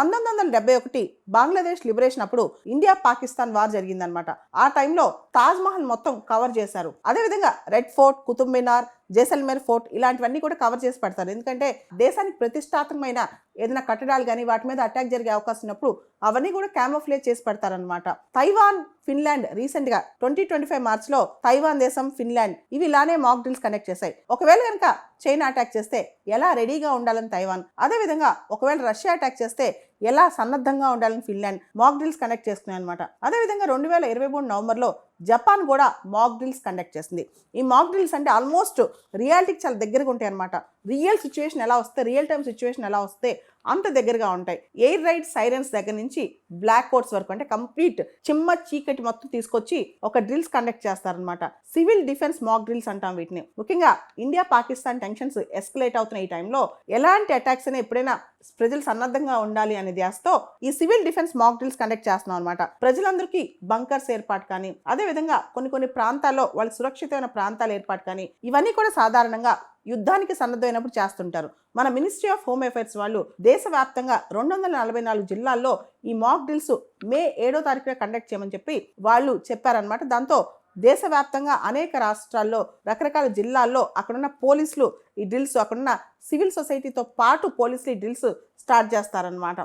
1971 Bangladesh liberation అప్పుడు India Pakistan war జరిగిందనమాట. ఆ టైంలో తాజ్ మహల్ మొత్తం కవర్ చేశారు. అదేవిధంగా రెడ్ ఫోర్ట్, కుతుబ్ మినార్, జైసల్మేర్ ఫోర్ట్ ఇలాంటివన్నీ కూడా కవర్ చేసి పెడతారు. ఎందుకంటే దేశానికి ప్రతిష్టాత్మకమైన ఏదైనా కట్టడాలు కానీ వాటి మీద అటాక్ జరిగే అవకాశం ఉన్నప్పుడు అవన్నీ కూడా క్యామోఫ్లేజ్ చేసి పెడతారనమాట. తైవాన్, ఫిన్లాండ్ రీసెంట్ గా 2025 మార్చిలో తైవాన్ దేశం, ఫిన్లాండ్ ఇవి ఇలానే మాక్ డ్రిల్స్ కండక్ట్ చేశాయి. ఒకవేళ కనుక చైనా అటాక్ చేస్తే ఎలా రెడీగా ఉండాలని తైవాన్, అదేవిధంగా ఒకవేళ రష్యా అటాక్ చేస్తే ఎలా సన్నద్ధంగా ఉండాలని ఫిన్లాండ్ మాక్ డ్రిల్స్ కండక్ట్ చేస్తున్నాయి అనమాట. అదేవిధంగా 2023 నవంబర్లో జపాన్ కూడా మాక్ డ్రిల్స్ కండక్ట్ చేసింది. ఈ మాక్ డ్రిల్స్ అంటే ఆల్మోస్ట్ రియాలిటీకి చాలా దగ్గరగా ఉంటాయి అనమాట. రియల్ సిచ్యువేషన్ ఎలా వస్తే, రియల్ టైమ్ సిచ్యువేషన్ ఎలా వస్తే అంత దగ్గరగా ఉంటాయి. ఎయిర్ రైడ్ సైరన్స్ దగ్గర నుంచి బ్లాక్ కోట్స్ వరకు, అంటే కంప్లీట్ చిమ్మ చీకటి మొత్తం తీసుకొచ్చి ఒక డ్రిల్స్ కండక్ట్ చేస్తారనమాట. సివిల్ డిఫెన్స్ మాక్ డ్రిల్స్ అంటాం వీటిని. ముఖ్యంగా ఇండియా పాకిస్తాన్ టెన్షన్స్ ఎస్కలేట్ అవుతున్న ఈ టైంలో ఎలాంటి అటాక్స్ అయినా ఎప్పుడైనా ప్రజలు సన్నద్ధంగా ఉండాలి అనే ధ్యాసతో ఈ సివిల్ డిఫెన్స్ మాక్ డ్రిల్స్ కండక్ట్ చేస్తున్నాం అనమాట. ప్రజలందరికీ బంకర్స్ ఏర్పాటు కానీ, అదేవిధంగా కొన్ని ప్రాంతాల్లో వాళ్ళ సురక్షితమైన ప్రాంతాల ఏర్పాటు కానీ ఇవన్నీ కూడా సాధారణంగా యుద్ధానికి సన్నద్ధమైనప్పుడు చేస్తుంటారు. మన మినిస్ట్రీ ఆఫ్ హోమ్ అఫైర్స్ వాళ్ళు దేశవ్యాప్తంగా 244 జిల్లాల్లో ఈ మాక్ డ్రిల్స్ మే 7వ తారీఖున కండక్ట్ చేయమని చెప్పి వాళ్ళు చెప్పారనమాట. దాంతో దేశవ్యాప్తంగా అనేక రాష్ట్రాల్లో, రకరకాల జిల్లాల్లో అక్కడున్న పోలీసులు ఈ డ్రిల్స్, అక్కడున్న సివిల్ సొసైటీతో పాటు పోలీసులు ఈ డ్రిల్స్ స్టార్ట్ చేస్తారనమాట.